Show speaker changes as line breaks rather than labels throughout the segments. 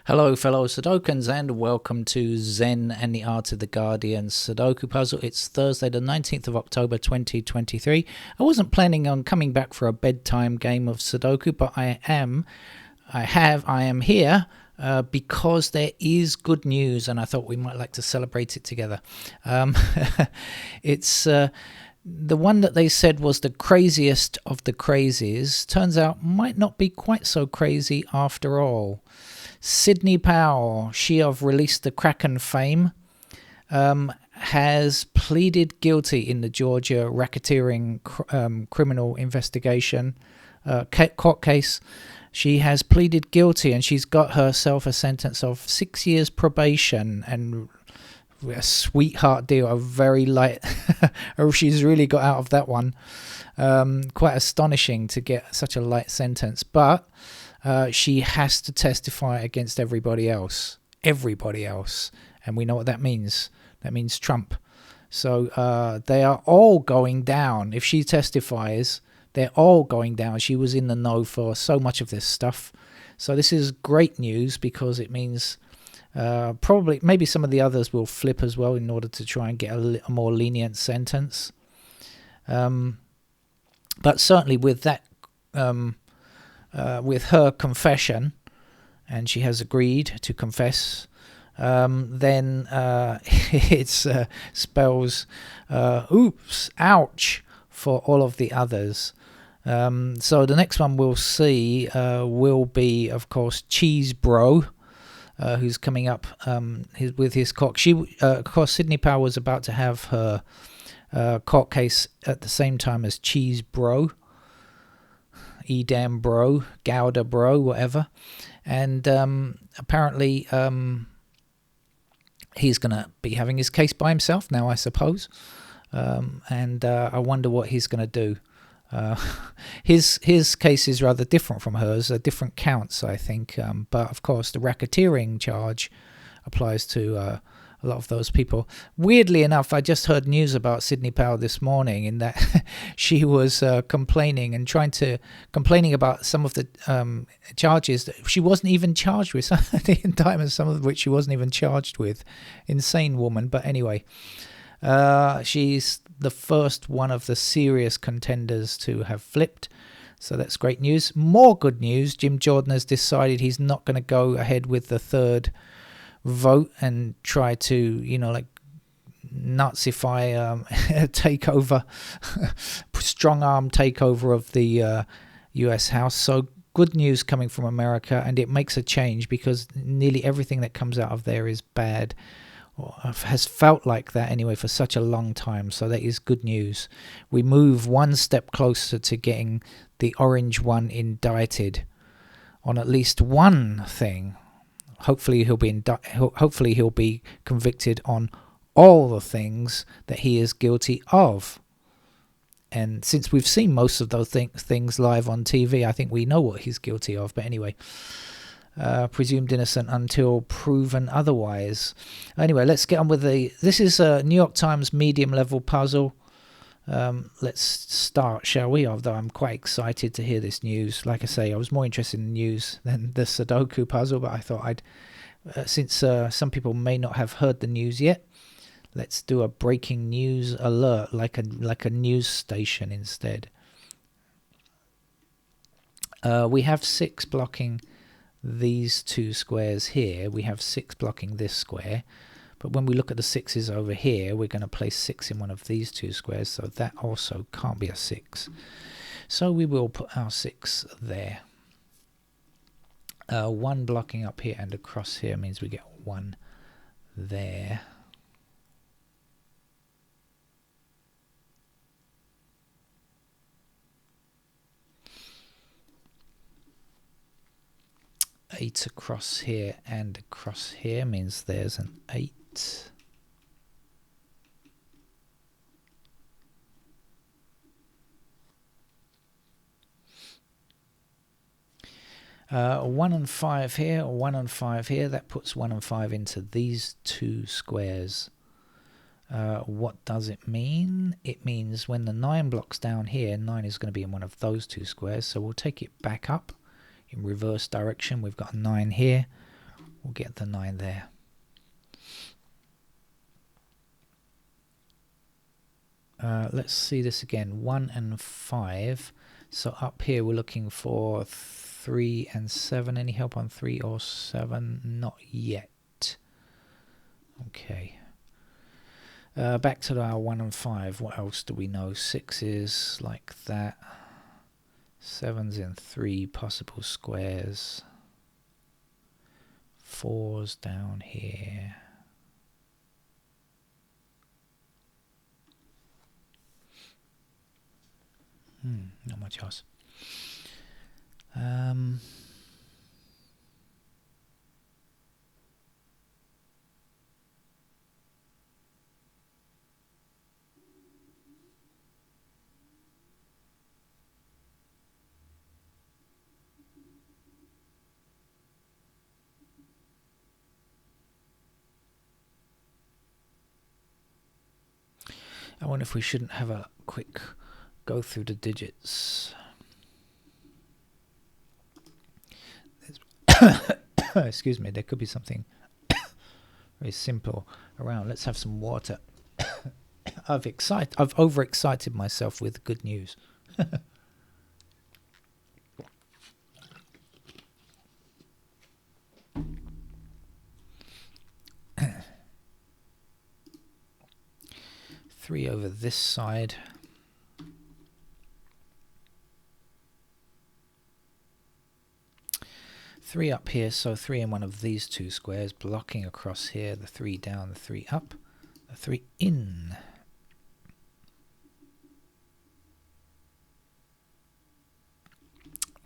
Hello fellow Sudokans and welcome to Zen and the Art of the Guardian Sudoku puzzle. It's Thursday the 19th of October 2023. I wasn't planning on coming back for a bedtime game of Sudoku, but I am here because there is good news and I thought we might like to celebrate it together. It's the one that they said was the craziest of the crazies turns out might not be quite so crazy after all. Sidney Powell, she of Release the Kraken fame, has pleaded guilty in the Georgia racketeering criminal investigation court case. She has pleaded guilty and she's got herself a sentence of 6 years probation and a sweetheart deal, a very light. She's really got out of that one. Quite astonishing to get such a light sentence, but she has to testify against everybody else, and we know what that means. That means Trump. So they are all going down. If she testifies, they're all going down. She was in the know for so much of this stuff. So this is great news because it means probably maybe some of the others will flip as well in order to try and get a more lenient sentence. But certainly with that, with her confession, and she has agreed to confess, then it spells oops, ouch for all of the others. So the next one we'll see will be, of course, Cheese Bro, who's coming up with his court. Of course, Sidney Powell was about to have her court case at the same time as Cheese Bro. Edam Bro, Gouda Bro, whatever. And apparently he's going to be having his case by himself now, I suppose. And I wonder what he's going to do. His case is rather different from hers, different counts, I think. But, of course, the racketeering charge applies to a lot of those people. Weirdly enough, I just heard news about Sidney Powell this morning in that she was complaining about some of the charges that she wasn't even charged with. The indictments, some of which she wasn't even charged with. Insane woman. But anyway, she's the first one of the serious contenders to have flipped. So that's great news. More good news. Jim Jordan has decided he's not going to go ahead with the third vote and try to, Nazify takeover, strong arm takeover of the US House. So good news coming from America, and it makes a change because nearly everything that comes out of there is bad, or has felt like that anyway for such a long time. So that is good news. We move one step closer to getting the orange one indicted on at least one thing. Hopefully he'll be convicted on all the things that he is guilty of. And since we've seen most of those things live on TV, I think we know what he's guilty of. But anyway, presumed innocent until proven otherwise. Anyway, let's get on with this is a New York Times medium level puzzle. Let's start, shall we? Although I'm quite excited to hear this news. Like I say, I was more interested in the news than the Sudoku puzzle, but I thought I'd, since some people may not have heard the news yet, let's do a breaking news alert, like a news station instead. We have 6 blocking these 2 squares here. We have 6 blocking this square. But when we look at the 6s over here, we're going to place 6 in one of these 2 squares, so that also can't be a 6. So we will put our 6 there. 1 blocking up here and across here means we get 1 there. Eight across here and across here means there's an 8. 1 and 5 here, 1 and 5 here. That puts 1 and 5 into these 2 squares. What does it mean? It means when the 9 blocks down here, 9 is going to be in one of those 2 squares. So we'll take it back up in reverse direction. We've got a 9 here. we'll get the 9 there. Let's see this again. 1 and 5. So up here we're looking for 3 and 7. Any help on 3 or 7? Not yet. Okay. Back to our 1 and 5. What else do we know? 6 is like that. 7's in 3 possible squares. 4's down here. Not much else. I wonder if we shouldn't have a quick go through the digits. Excuse me, there could be something very simple around. Let's have some water. I've overexcited myself with good news. 3 over this side. Three up here, so 3 in one of these two squares, blocking across here, the 3 down, the 3 up, the 3 in.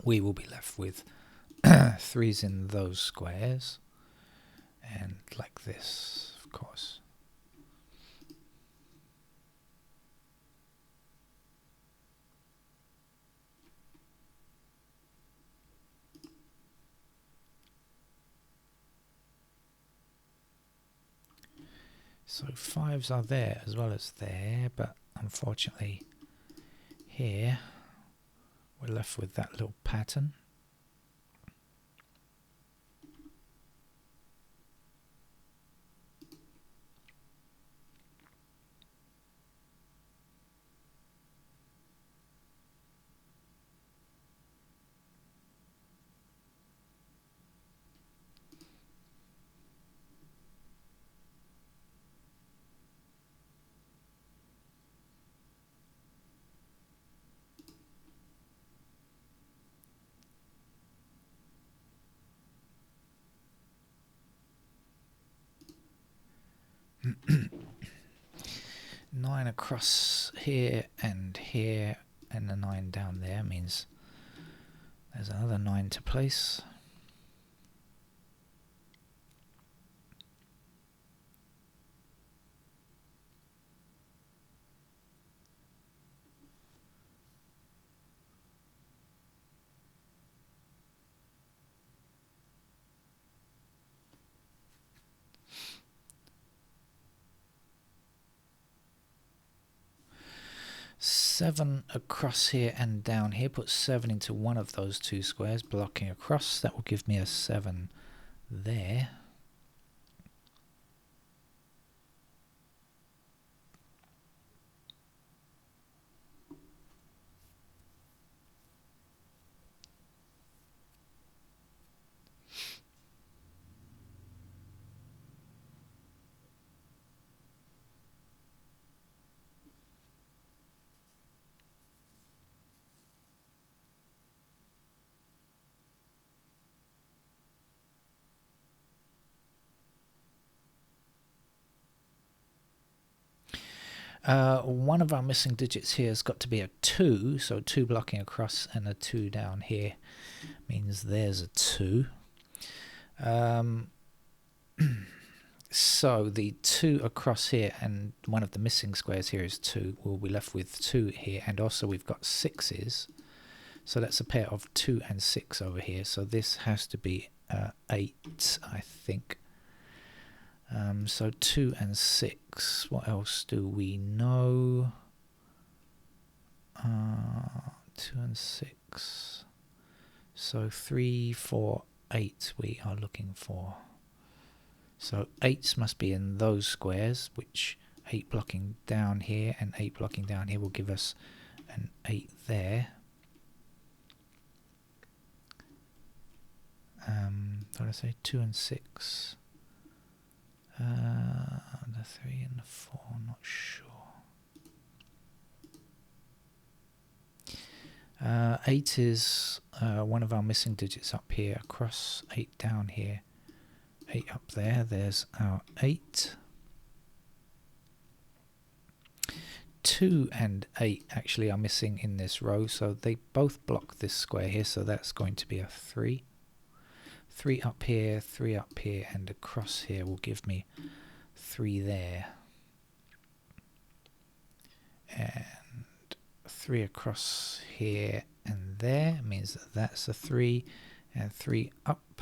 We will be left with 3's in those squares, and like this, of course. So 5's are there as well as there, but unfortunately here we're left with that little pattern. Nine across here, and the 9 down there means there's another 9 to place. Seven across here and down here. Put 7 into one of those two squares, blocking across. That will give me a 7 there. One of our missing digits here has got to be a 2, so 2 blocking across and a 2 down here means there's a 2. So the 2 across here and one of the missing squares here is 2. We'll be left with 2 here, and also we've got 6's, so that's a pair of 2 and 6 over here, so this has to be 8, I think. So 2 and 6. What else do we know? 2 and 6. So 3, 4, 8 we are looking for. So 8s must be in those squares, which 8 blocking down here and 8 blocking down here will give us an 8 there. What did I say? 2 and 6. The 3 and the 4, not sure. 8 is one of our missing digits up here, across 8 down here, 8 up there. There's our 8. 2 and 8 actually are missing in this row, so they both block this square here, so that's going to be a 3. 3 up here, 3 up here, and across here will give me 3 there. And 3 across here and there means that that's a 3, and 3 up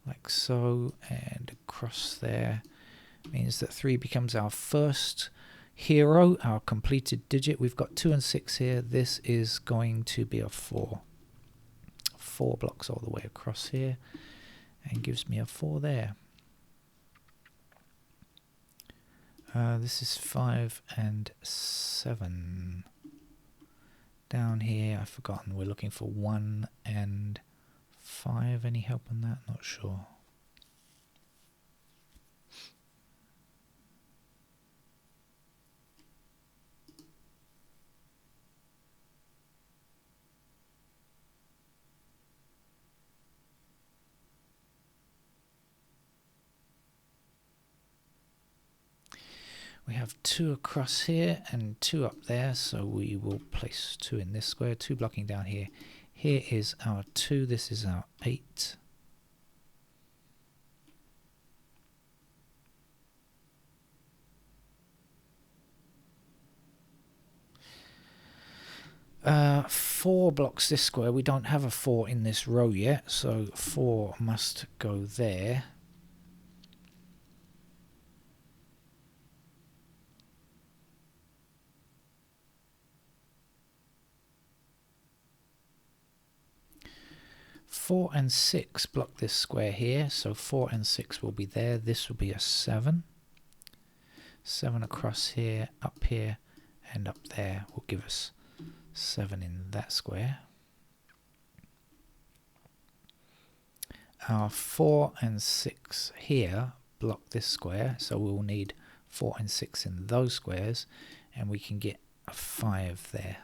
like so, and across there means that 3 becomes our first hero, our completed digit. We've got 2 and 6 here. This is going to be a 4. 4 blocks all the way across here and gives me a 4 there. This is 5 and 7. Down here, I've forgotten, we're looking for 1 and 5. Any help on that? Not sure. We have 2 across here and 2 up there, so we will place 2 in this square, 2 blocking down here. Here is our 2, this is our 8. Four blocks this square. We don't have a 4 in this row yet, so 4 must go there. Four and 6 block this square here, so 4 and 6 will be there. This will be a 7. 7 across here, up here, and up there will give us 7 in that square. Our 4 and 6 here block this square, so we will need 4 and 6 in those squares, and we can get a 5 there.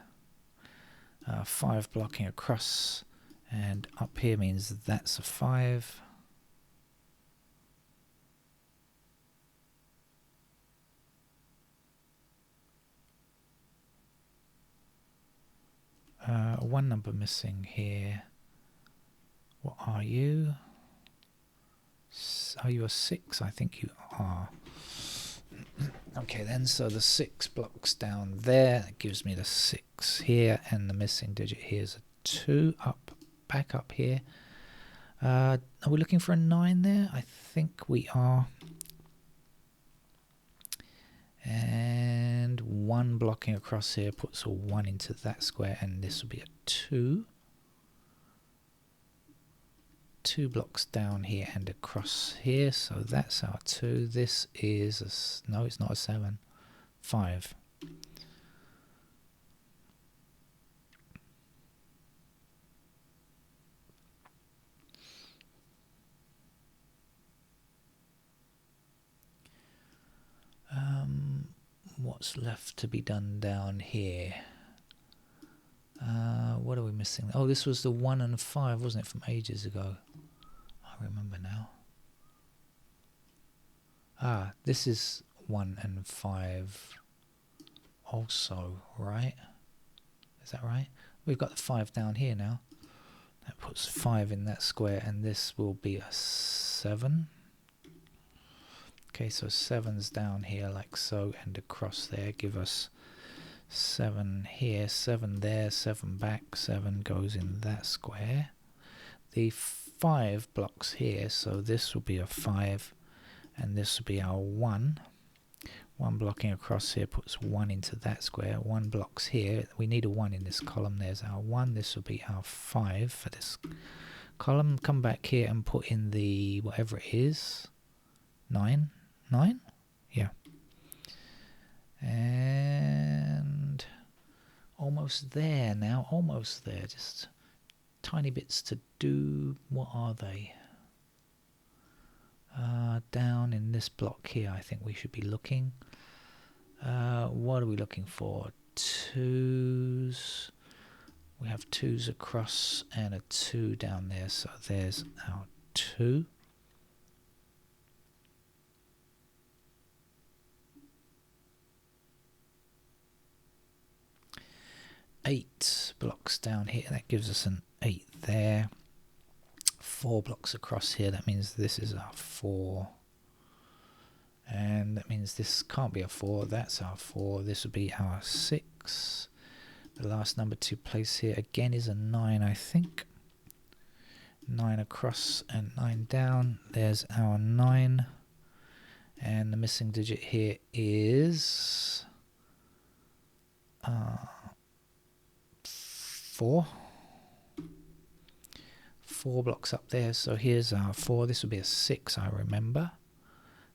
5 blocking across and up here means that's a 5. One number missing here. What are you? Are you a 6? I think you are. Okay then, so the 6 blocks down there. That gives me the 6 here, and the missing digit here is a 2 up. Back up here. Are we looking for a 9 there? I think we are. And 1 blocking across here puts a 1 into that square, and this will be a 2. 2 blocks down here and across here, so that's our 2. This is no, it's not a 7. 5. What's left to be done down here? What are we missing? Oh, this was the 1 and 5, wasn't it, from ages ago? I remember now. This is 1 and 5 also, right? Is that right? We've got the 5 down here now. That puts 5 in that square, and this will be a 7. Okay, so 7's down here like so, and across there give us 7 here, 7 there, 7 back, 7 goes in that square. The 5 blocks here, so this will be a 5, and this will be our 1. 1 blocking across here puts 1 into that square. 1 blocks here. We need a 1 in this column. There's our 1. This will be our 5 for this column. Come back here and put in the whatever it is. 9? 9? Yeah. And almost there now, almost there. Just tiny bits to do. What are they? Down in this block here, I think we should be looking. What are we looking for? 2s. We have 2s across and a 2 down there, so there's our 2. Eight blocks down here, that gives us an 8 there. 4 blocks across here, that means this is our 4. And that means this can't be a 4, that's our 4. This would be our 6. The last number to place here again is a 9, I think. 9 across and 9 down. There's our 9. And the missing digit here is 4. 4 blocks up there, so here's our 4. This would be a 6, I remember.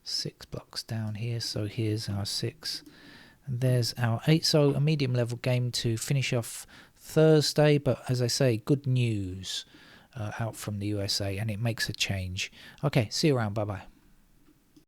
6 blocks down here, so here's our 6. And there's our 8. So a medium level game to finish off Thursday, but as I say, good news out from the USA, and it makes a change. Okay, see you around. Bye bye.